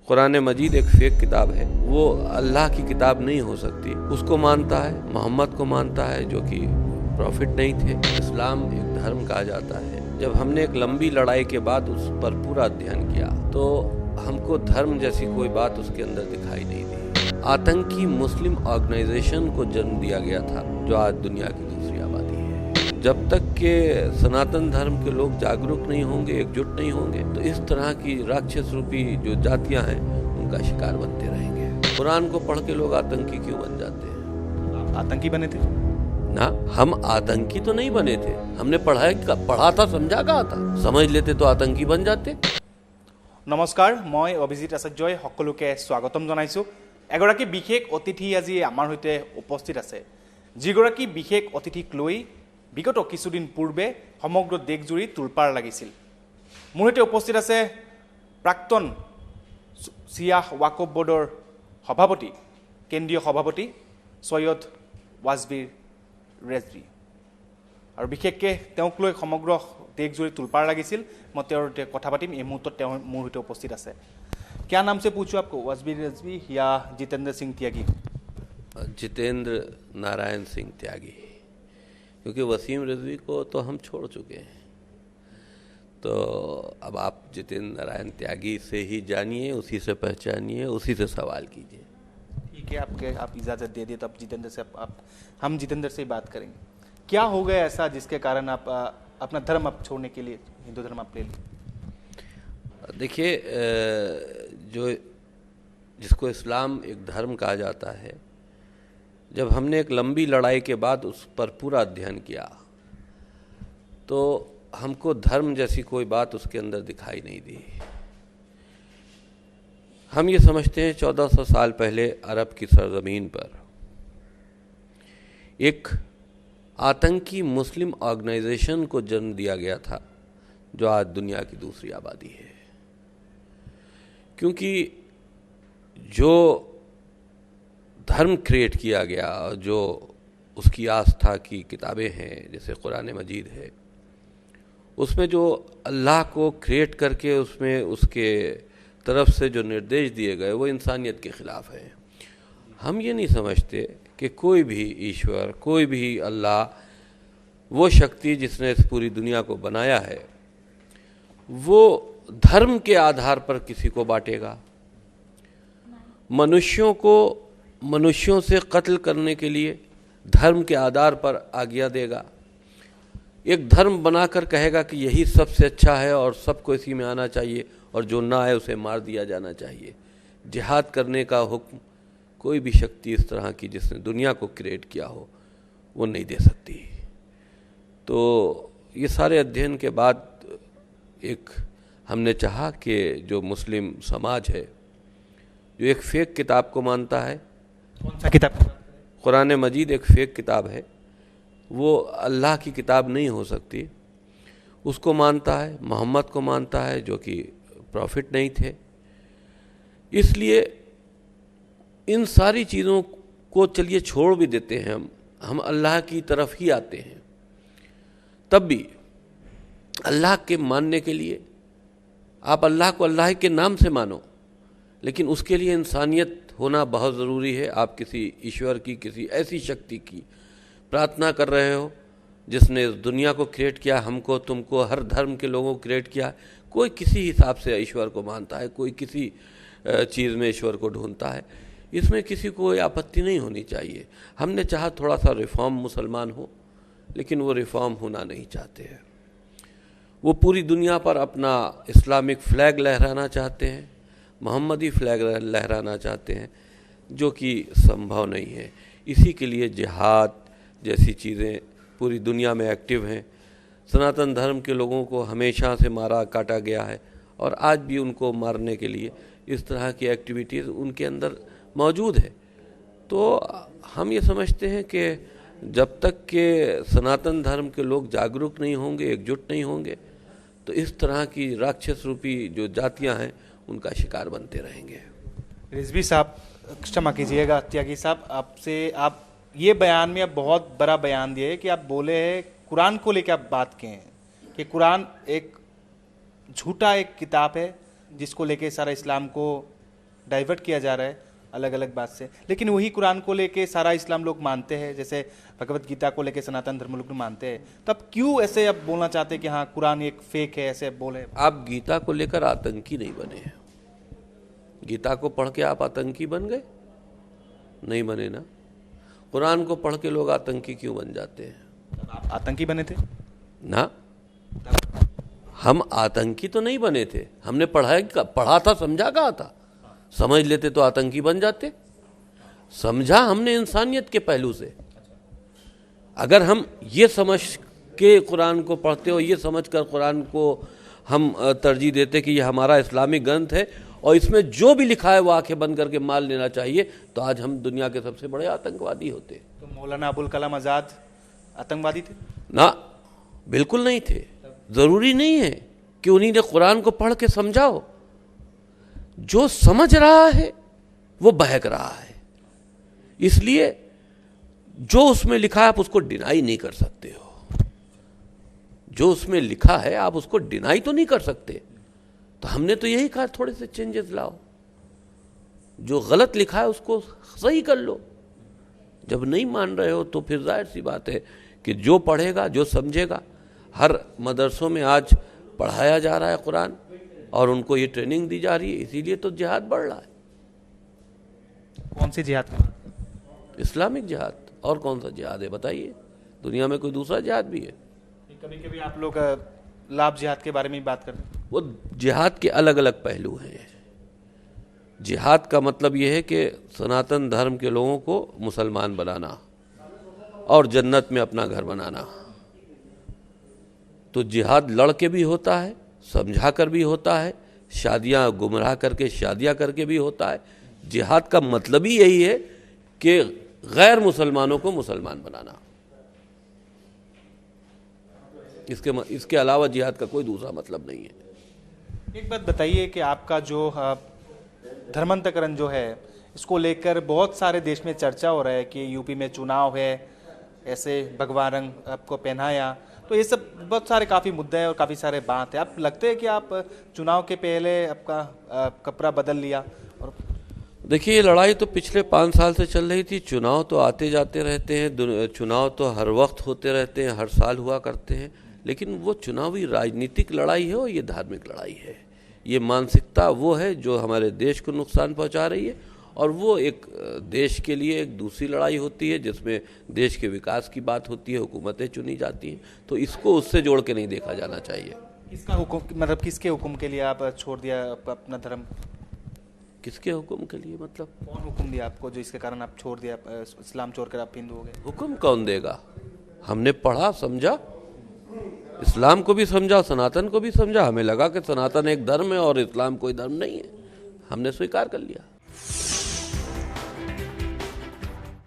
कुरान मजीद एक फेक किताब है, वो अल्लाह की किताब नहीं हो सकती। उसको मानता है, मोहम्मद को मानता है जो कि प्रॉफिट नहीं थे। इस्लाम एक धर्म कहा जाता है। जब हमने एक लंबी लड़ाई के बाद उस पर पूरा अध्ययन किया तो हमको धर्म जैसी कोई बात उसके अंदर दिखाई नहीं दी। आतंकी मुस्लिम ऑर्गेनाइजेशन को जन्म दिया गया था जो आज दुनिया की दूसरी आबादी है। जब तक के सनातन धर्म के लोग जागरूक नहीं होंगे, एकजुट नहीं होंगे, तो इस तरह की राक्षस रूपी जो जातियां हैं उनका शिकार बनते रहेंगे। कुरान को पढ़ के लोग आतंकी क्यों बन जाते हैं? आतंकी बने थे ना, हम आतंकी तो नहीं बने थे। हमने पढ़ा था, समझा कहा था। समझ लेते तो आतंकी बन जाते। नमस्कार, मैं अभिजित आचार्य सकलोके स्वागतम जनाइছোঁ। एगराकी विशेष अतिथि আজি आमार सहित उपस्थित আছে। जिगराकी विशेष अतिथिक লৈ विगत किछुदिन पूर्वे समग्र देशजुरी तुलपार লাগিছিল। মোৰ সৈতে উপস্থিত আছে প্ৰাক্তন চিয়া ৱাকফ বোৰ্ডৰ সভাপতি, কেন্দ্ৰীয় সভাপতি সৈয়দ ৱাজবীৰ ৰেজভী, আৰু বিশেষকৈ তেওঁক লৈ সমগ্ৰ দেশজুৰি তুলপাৰ লাগিছিল। মই তেওঁৰ সৈতে কথা পাতিম। এই মুহূৰ্তত তেওঁ মোৰ সৈতে উপস্থিত আছে। क्या नाम से पूछूं आपको, वाजबीर रिजवी या जितेंद्र सिंह त्यागी? जितेंद्र नारायण सिंह त्यागी, क्योंकि वसीम रिजवी को तो हम छोड़ चुके हैं। तो अब आप जितेंद्र नारायण त्यागी से ही जानिए, उसी से पहचानिए, उसी से सवाल कीजिए। ठीक है, आप इजाज़त दे दिए तो अब जितेंद्र से हम जितेंद्र से ही बात करेंगे। क्या हो गया ऐसा जिसके कारण आप अपना धर्म आप छोड़ने के लिए हिंदू धर्म आप ले लें? देखिए, जो जिसको इस्लाम एक धर्म कहा जाता है, जब हमने एक लंबी लड़ाई के बाद उस पर पूरा अध्ययन किया तो हमको धर्म जैसी कोई बात उसके अंदर दिखाई नहीं दी। हम ये समझते हैं 1400 साल पहले अरब की सरजमीन पर एक आतंकी मुस्लिम ऑर्गेनाइजेशन को जन्म दिया गया था जो आज दुनिया की दूसरी आबादी है। क्योंकि जो धर्म क्रिएट किया गया, जो उसकी आस्था की किताबें हैं जैसे कुरान मजीद है, उसमें जो अल्लाह को क्रिएट करके उसमें उसके तरफ से जो निर्देश दिए गए वो इंसानियत के ख़िलाफ़ है। हम ये नहीं समझते कि कोई भी ईश्वर, कोई भी अल्लाह, वो शक्ति जिसने इस पूरी दुनिया को बनाया है, वो धर्म के आधार पर किसी को बांटेगा। मनुष्यों को मनुष्यों से कत्ल करने के लिए धर्म के आधार पर आज्ञा देगा। एक धर्म बनाकर कहेगा कि यही सबसे अच्छा है और सबको इसी में आना चाहिए और जो ना आए उसे मार दिया जाना चाहिए। जिहाद करने का हुक्म कोई भी शक्ति इस तरह की जिसने दुनिया को क्रिएट किया हो वो नहीं दे सकती। तो ये सारे अध्ययन के बाद एक हमने चाहा कि जो मुस्लिम समाज है जो एक फेक किताब को मानता है, कौन सा किताब? कुरान मजीद एक फेक किताब है, वो अल्लाह की किताब नहीं हो सकती। उसको मानता है, मोहम्मद को मानता है जो कि प्रॉफिट नहीं थे। इसलिए इन सारी चीज़ों को चलिए छोड़ भी देते हैं, हम अल्लाह की तरफ ही आते हैं। तब भी अल्लाह के मानने के लिए आप अल्लाह को अल्लाह के नाम से मानो, लेकिन उसके लिए इंसानियत होना बहुत ज़रूरी है। आप किसी ईश्वर की, किसी ऐसी शक्ति की प्रार्थना कर रहे हो जिसने इस दुनिया को क्रिएट किया, हमको, तुमको, हर धर्म के लोगों को क्रिएट किया। कोई किसी हिसाब से ईश्वर को मानता है, कोई किसी चीज़ में ईश्वर को ढूंढता है। इसमें किसी को कोई आपत्ति नहीं होनी चाहिए। हमने चाहा थोड़ा सा रिफॉर्म मुसलमान हो, लेकिन वो रिफॉर्म होना नहीं चाहते हैं। वो पूरी दुनिया पर अपना इस्लामिक फ्लैग लहराना चाहते हैं, मोहम्मदी फ्लैग लहराना चाहते हैं, जो कि संभव नहीं है। इसी के लिए जिहाद जैसी चीज़ें पूरी दुनिया में एक्टिव हैं। सनातन धर्म के लोगों को हमेशा से मारा काटा गया है और आज भी उनको मारने के लिए इस तरह की एक्टिविटीज़ उनके अंदर मौजूद है। तो हम ये समझते हैं कि जब तक के सनातन धर्म के लोग जागरूक नहीं होंगे, एकजुट नहीं होंगे, तो इस तरह की राक्षस रूपी जो जातियां हैं उनका शिकार बनते रहेंगे। रिजवी साहब, क्षमा कीजिएगा, त्यागी साहब, आपसे आप ये बयान में आप बहुत बड़ा बयान दिए है कि आप बोले हैं कुरान को लेकर आप बात किए हैं कि कुरान एक झूठा एक किताब है जिसको लेके सारा इस्लाम को डाइवर्ट किया जा रहा है अलग अलग बात से, लेकिन वही कुरान को लेके सारा इस्लाम लोग मानते हैं, जैसे भगवत गीता को लेके सनातन धर्म लोग मानते हैं। तो अब क्यों ऐसे अब बोलना चाहते हैं कि हाँ कुरान एक फेक है, ऐसे बोले? आप गीता को लेकर आतंकी नहीं बने हैं। गीता को पढ़ के आप आतंकी बन गए? नहीं बने ना। कुरान को पढ़ के लोग आतंकी क्यों बन जाते हैं? आप आतंकी बने थे ना। हम आतंकी तो नहीं बने थे, हमने पढ़ा था, समझा कहा था। समझ लेते तो आतंकी बन जाते। समझा हमने इंसानियत के पहलू से। अगर हम ये समझ के कुरान को पढ़ते हो, ये समझ कर कुरान को हम तरजीह देते कि ये हमारा इस्लामिक ग्रंथ है और इसमें जो भी लिखा है वो आंखें बंद करके मान लेना चाहिए, तो आज हम दुनिया के सबसे बड़े आतंकवादी होते। तो मौलाना अबुल कलाम आज़ाद आतंकवादी थे? ना, बिल्कुल नहीं थे। ज़रूरी नहीं है कि उन्हीं ने कुरान को पढ़ के समझाओ। जो समझ रहा है वो बहक रहा है, इसलिए जो उसमें लिखा है आप उसको डिनाई नहीं कर सकते हो। जो उसमें लिखा है आप उसको डिनाई तो नहीं कर सकते। तो हमने तो यही कहा थोड़े से चेंजेस लाओ, जो गलत लिखा है उसको सही कर लो। जब नहीं मान रहे हो तो फिर जाहिर सी बात है कि जो पढ़ेगा, जो समझेगा, हर मदरसों में आज पढ़ाया जा रहा है कुरान और उनको ये ट्रेनिंग दी जा रही है, इसीलिए तो जिहाद बढ़ रहा है। कौन सी जिहाद का? इस्लामिक जिहाद। और कौन सा जिहाद है बताइए? दुनिया में कोई दूसरा जिहाद भी है? कभी कभी आप लोग लाभ जिहाद के बारे में बात करते हैं। वो जिहाद के अलग अलग पहलू हैं। जिहाद का मतलब ये है कि सनातन धर्म के लोगों को मुसलमान बनाना और जन्नत में अपना घर बनाना। तो जिहाद लड़ के भी होता है, समझा कर भी होता है, शादियां गुमराह करके शादियां करके भी होता है। जिहाद का मतलब ही यही है कि गैर मुसलमानों को मुसलमान बनाना। इसके अलावा जिहाद का कोई दूसरा मतलब नहीं है। एक बात बताइए कि आपका जो धर्मांतरण जो है, इसको लेकर बहुत सारे देश में चर्चा हो रहा है कि यूपी में चुनाव है, ऐसे भगवा रंग आपको पहनाया, तो ये सब बहुत सारे काफ़ी मुद्दे हैं और काफ़ी सारे बात है। आप लगते हैं कि आप चुनाव के पहले आपका कपड़ा बदल लिया? और देखिए, ये लड़ाई तो पिछले 5 साल से चल रही थी। चुनाव तो आते जाते रहते हैं, चुनाव तो हर वक्त होते रहते हैं, हर साल हुआ करते हैं, लेकिन वो चुनावी राजनीतिक लड़ाई है और ये धार्मिक लड़ाई है। ये मानसिकता वो है जो हमारे देश को नुकसान पहुंचा रही है, और वो एक देश के लिए एक दूसरी लड़ाई होती है जिसमें देश के विकास की बात होती है, हुकूमतें चुनी जाती हैं। तो इसको उससे जोड़ के नहीं देखा जाना चाहिए। किसका हुक्म, मतलब किसके हुक्म के लिए आप छोड़ दिया अपना धर्म? किसके हुक्म के लिए मतलब? कौन हुक्म दिया आपको जो इसके कारण आप छोड़ दिया, इस्लाम छोड़कर आप हिंदू हो गए? हुक्म कौन देगा? हमने पढ़ा, समझा, इस्लाम को भी समझा, सनातन को भी समझा। हमें लगा कि सनातन एक धर्म है और इस्लाम कोई धर्म नहीं है, हमने स्वीकार कर लिया।